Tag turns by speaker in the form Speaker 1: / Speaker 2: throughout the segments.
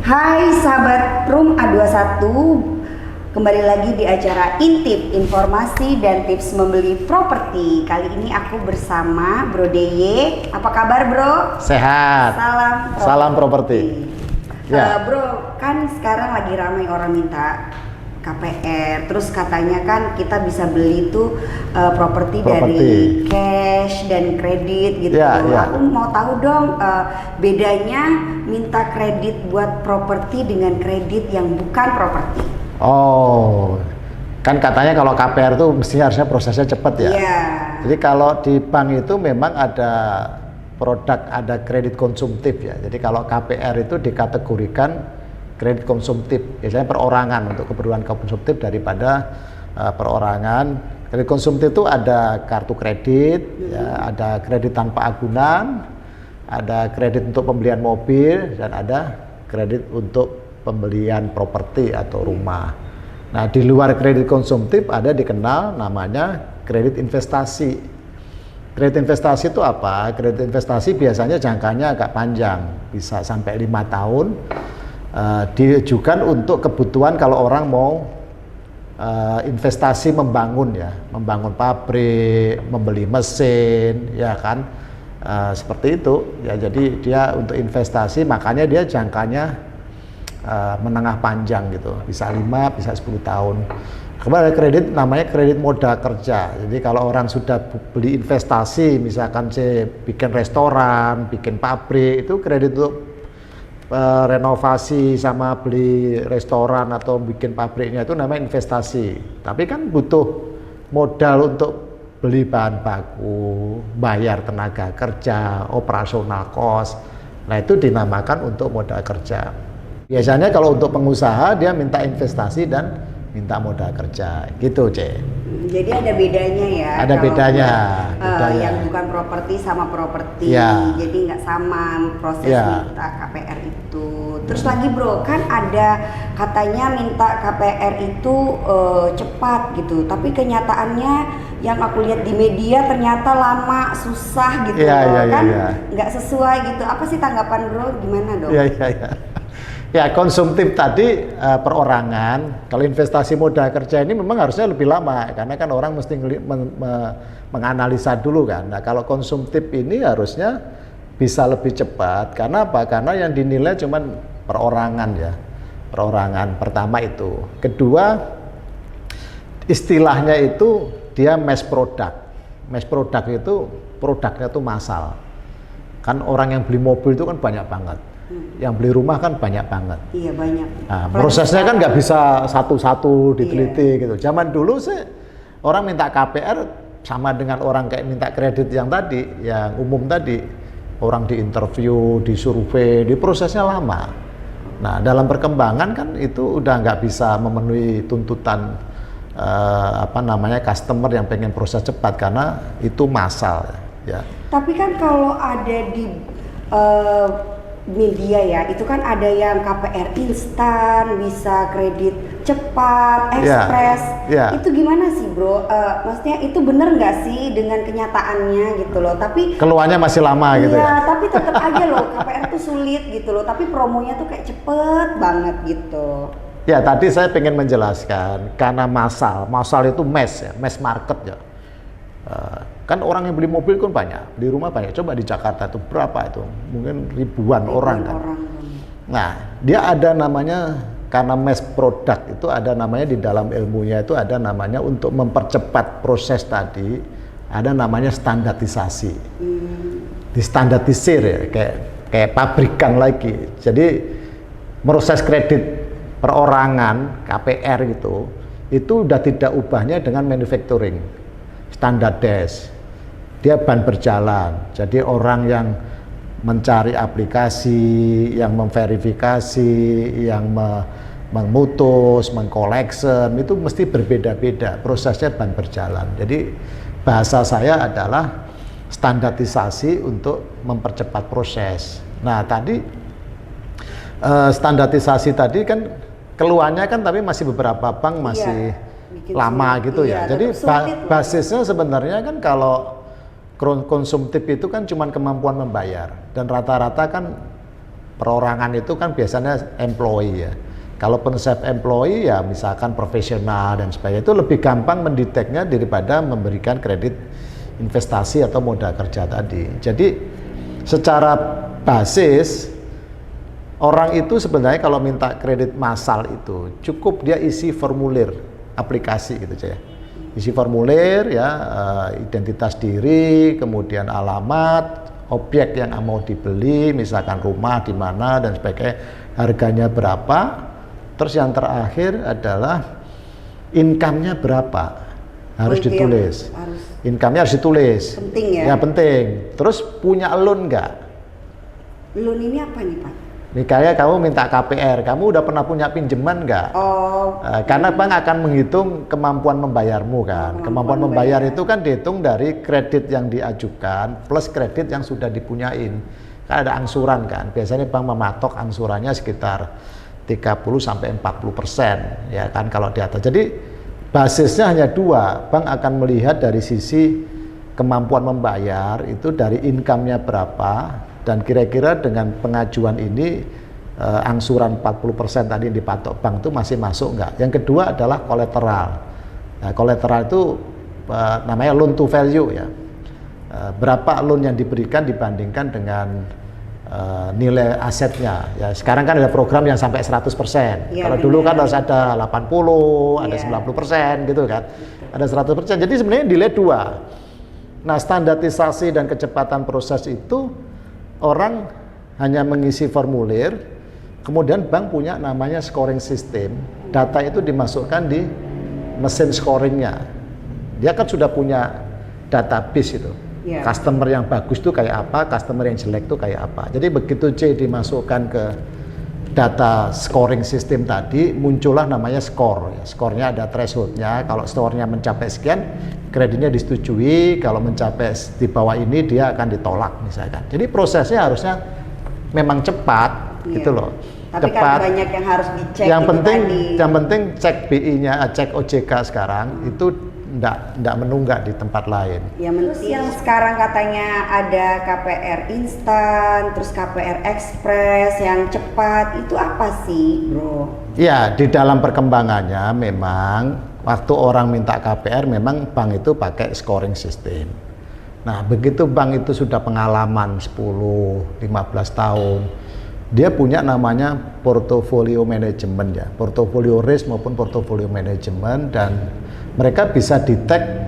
Speaker 1: Hai sahabat Room A21, kembali lagi di acara Intip, informasi dan tips membeli properti. Kali ini aku bersama Bro DY. Apa kabar Bro?
Speaker 2: Sehat. Salam properti.
Speaker 1: Ya. Bro, kan sekarang lagi ramai orang minta KPR, terus katanya kan kita bisa beli itu properti dari cash dan kredit gitu. Aku mau tahu dong bedanya minta kredit buat properti dengan kredit yang bukan properti.
Speaker 2: Oh, kan katanya kalau KPR itu mestinya harusnya prosesnya cepat ya. Jadi kalau di bank itu memang ada produk, ada kredit konsumtif ya. Jadi kalau KPR itu dikategorikan kredit konsumtif, biasanya perorangan untuk keperluan konsumtif daripada perorangan. Kredit konsumtif itu ada kartu kredit, ya, ada kredit tanpa agunan, ada kredit untuk pembelian mobil, dan ada kredit untuk pembelian properti atau rumah. Nah, di luar kredit konsumtif ada dikenal namanya kredit investasi. Kredit investasi itu apa? Kredit investasi biasanya jangkanya agak panjang, bisa sampai 5 tahun. Ditujukan untuk kebutuhan kalau orang mau investasi membangun ya, membangun pabrik, membeli mesin, ya kan, seperti itu ya. Jadi dia untuk investasi, makanya dia jangkanya menengah panjang gitu, bisa 5, bisa 10 tahun. Kemudian ada kredit namanya kredit modal kerja. Jadi kalau orang sudah beli investasi, misalkan saya bikin restoran, bikin pabrik, itu kredit untuk renovasi sama beli restoran atau bikin pabriknya itu namanya investasi. Tapi kan butuh modal untuk beli bahan baku, bayar tenaga kerja, operasional cost. Nah, itu dinamakan untuk modal kerja. Biasanya kalau untuk pengusaha dia minta investasi dan minta modal kerja gitu, C.
Speaker 1: Jadi ada bedanya ya.
Speaker 2: Ada bedanya.
Speaker 1: Yang bukan properti sama properti. Jadi nggak sama proses minta KPR itu. Terus lagi Bro, kan ada katanya minta KPR itu cepat gitu. Tapi kenyataannya yang aku lihat di media ternyata lama, susah gitu nggak sesuai gitu. Apa sih tanggapan Bro? Gimana dong?
Speaker 2: Ya, konsumtif tadi perorangan. Kalau investasi modal kerja ini memang harusnya lebih lama, karena kan orang mesti menganalisa dulu kan. Nah, kalau konsumtif ini harusnya bisa lebih cepat. Karena apa? Karena yang dinilai cuman perorangan ya. Perorangan pertama itu. Kedua, istilahnya itu dia mass product. Mass product itu produknya tuh massal. Kan orang yang beli mobil itu kan banyak banget. Yang beli rumah kan banyak banget.
Speaker 1: Iya, banyak.
Speaker 2: Nah, prosesnya kan nggak bisa satu-satu diteliti gitu. Zaman dulu sih orang minta KPR sama dengan orang kayak minta kredit yang tadi, yang umum tadi. Orang diinterview, disurvei, di prosesnya lama. Nah, dalam perkembangan kan itu udah nggak bisa memenuhi tuntutan customer yang pengen proses cepat, karena itu massal ya.
Speaker 1: Tapi kan kalau ada di media ya, itu kan ada yang KPR instan, bisa kredit cepat, ekspres. Itu gimana sih Bro? Maksudnya itu bener nggak sih dengan kenyataannya gitu loh? Tapi
Speaker 2: keluarnya masih lama gitu ya?
Speaker 1: Iya, tapi tetap aja loh KPR tuh sulit gitu loh. Tapi promonya tuh kayak cepet banget gitu.
Speaker 2: Ya, tadi saya pengen menjelaskan karena massal itu mass ya, mass market ya. Kan orang yang beli mobil kan banyak, beli rumah banyak. Coba di Jakarta itu berapa itu? Mungkin ribuan orang kan. Nah, dia ada namanya, karena mass product itu ada namanya, di dalam ilmunya itu ada namanya, untuk mempercepat proses tadi, ada namanya standarisasi. Distandarisir ya, kayak pabrikan lagi. Jadi proses kredit perorangan KPR itu udah tidak ubahnya dengan manufacturing. Standardized. Dia ban berjalan, jadi orang yang mencari aplikasi, yang memverifikasi, yang memutus, mengkoleksen, itu mesti berbeda-beda, prosesnya ban berjalan. Jadi bahasa saya adalah standarisasi untuk mempercepat proses. Nah, tadi standarisasi tadi kan keluarnya kan, tapi masih beberapa bank masih lama gitu ya. Jadi basisnya sebenarnya kan kalau konsumtif itu kan cuma kemampuan membayar, dan rata-rata kan perorangan itu kan biasanya employee ya. Kalaupun self-employee ya misalkan profesional dan sebagainya, itu lebih gampang mendeteknya daripada memberikan kredit investasi atau modal kerja tadi. Jadi secara basis orang itu sebenarnya kalau minta kredit massal itu cukup dia isi formulir aplikasi gitu ya. Isi formulir ya, identitas diri, kemudian alamat, objek yang mau dibeli, misalkan rumah di mana dan sebagainya, harganya berapa. Terus yang terakhir adalah income-nya berapa, harus ditulis. Income-nya harus ditulis.
Speaker 1: Penting ya?
Speaker 2: Ya penting. Terus punya loan nggak?
Speaker 1: Loan ini apa nih Pak?
Speaker 2: Nih kayak kamu minta KPR, kamu udah pernah punya pinjaman nggak?
Speaker 1: Oh.
Speaker 2: Karena bank akan menghitung kemampuan membayarmu kan. Kemampuan membayar itu kan dihitung dari kredit yang diajukan plus kredit yang sudah dipunyain. Kan ada angsuran kan. Biasanya bank mematok angsurannya sekitar 30-40% ya kan kalau di atas. Jadi basisnya hanya dua. Bank akan melihat dari sisi kemampuan membayar itu dari income-nya berapa. Dan kira-kira dengan pengajuan ini angsuran 40% tadi yang dipatok bank itu masih masuk enggak. Yang kedua adalah kolateral. Nah, kolateral itu namanya loan to value ya. Berapa loan yang diberikan dibandingkan dengan nilai asetnya. Ya, sekarang kan ada program yang sampai 100%. Ya, kalau dulu kan harus ada 80, ada 90% gitu kan. Ada 100%. Jadi sebenarnya nilai dua. Nah, standarisasi dan kecepatan proses itu orang hanya mengisi formulir, kemudian bank punya namanya scoring system. Data itu dimasukkan di mesin scoringnya. Dia kan sudah punya database itu. Yeah. Customer yang bagus itu kayak apa, customer yang jelek itu kayak apa. Jadi begitu C dimasukkan ke data scoring system tadi, muncullah namanya score. Skornya ada thresholdnya. Kalau skornya mencapai sekian, kreditnya disetujui. Kalau mencapai di bawah ini, dia akan ditolak misalkan. Jadi prosesnya harusnya memang cepat, gitu loh.
Speaker 1: Tapi
Speaker 2: cepat.
Speaker 1: Kan banyak yang harus dicek.
Speaker 2: Yang penting cek BI-nya, cek OJK sekarang itu enggak menunggak di tempat lain.
Speaker 1: Yang sekarang katanya ada KPR instan, terus KPR ekspres yang cepat, itu apa sih, Bro?
Speaker 2: Ya, di dalam perkembangannya memang waktu orang minta KPR memang bank itu pakai scoring system. Nah, begitu bank itu sudah pengalaman 10-15 tahun, dia punya namanya portfolio management ya, portfolio risk maupun portfolio management, dan mereka bisa detect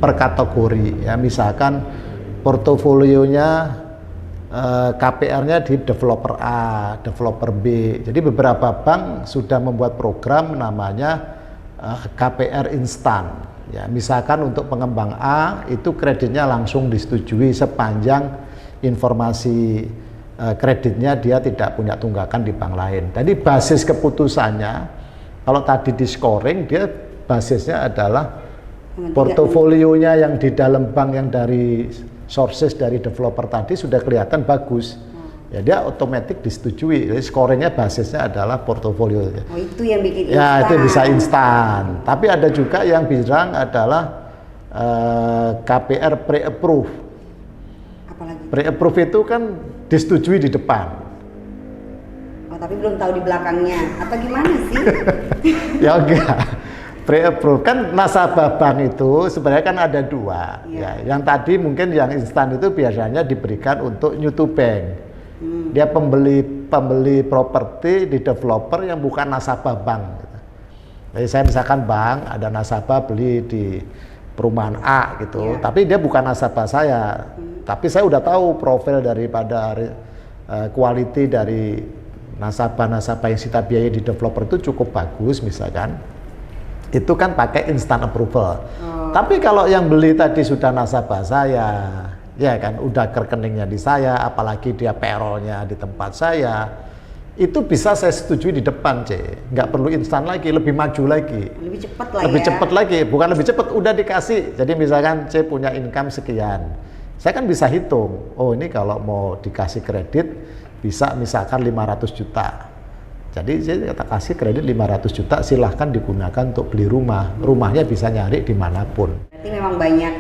Speaker 2: per kategori ya, misalkan portofolionya KPR-nya di developer A, developer B. Jadi beberapa bank sudah membuat program namanya KPR instan. Ya, misalkan untuk pengembang A itu kreditnya langsung disetujui sepanjang informasi kreditnya dia tidak punya tunggakan di bank lain. Jadi basis keputusannya kalau tadi di scoring dia basisnya adalah portofolionya yang di dalam bank yang dari sources dari developer tadi sudah kelihatan bagus. Ya dia otomatis disetujui. Jadi scoringnya basisnya adalah portofolio.
Speaker 1: Oh, itu yang bikin instan.
Speaker 2: Ya itu bisa instan. Tapi ada juga yang bilang adalah KPR pre-approve.
Speaker 1: Apalagi?
Speaker 2: Pre-approve itu kan disetujui di depan.
Speaker 1: Oh, tapi belum tahu di belakangnya. Atau gimana sih?
Speaker 2: Ya enggak. Pre-approve kan nasabah bank itu sebenarnya kan ada dua. Ya, yang tadi mungkin yang instan itu biasanya diberikan untuk new to bank. Dia pembeli properti di developer yang bukan nasabah bank. Jadi saya misalkan bank ada nasabah beli di perumahan A gitu, tapi dia bukan nasabah saya. Tapi saya udah tahu profil daripada quality dari nasabah-nasabah yang kita biayai di developer itu cukup bagus misalkan. Itu kan pakai instant approval. Tapi kalau yang beli tadi sudah nasabah saya, ya kan udah rekeningnya di saya, apalagi dia payroll-nya di tempat saya, itu bisa saya setujui di depan, nggak perlu instan lagi, lebih maju lagi.
Speaker 1: Lebih cepat lah
Speaker 2: lebih cepat lagi, bukan lebih cepat, udah dikasih. Jadi misalkan C punya income sekian, saya kan bisa hitung, oh ini kalau mau dikasih kredit bisa misalkan 500 juta. Jadi saya kasih kredit 500 juta, silahkan digunakan untuk beli rumah. Rumahnya bisa nyari dimanapun.
Speaker 1: Berarti memang banyak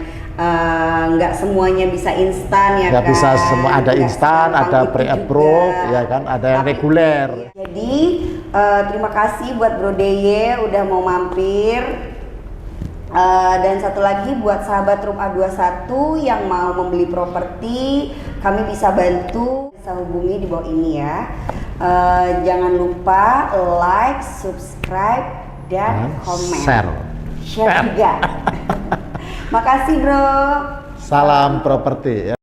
Speaker 1: nggak semuanya bisa instan ya
Speaker 2: nggak
Speaker 1: kan.
Speaker 2: bisa semua, ada
Speaker 1: Nggak
Speaker 2: instan,
Speaker 1: segampang
Speaker 2: ada
Speaker 1: itu
Speaker 2: pre-approve,
Speaker 1: juga.
Speaker 2: ya kan, ada yang
Speaker 1: Tapi,
Speaker 2: reguler.
Speaker 1: Jadi terima kasih buat Bro Deye udah mau mampir. Dan satu lagi buat sahabat Room A21 yang mau membeli properti, kami bisa bantu, bisa hubungi di bawah ini ya. Jangan lupa like, subscribe, dan komen. Share juga. Makasih bro.
Speaker 2: Salam properti ya.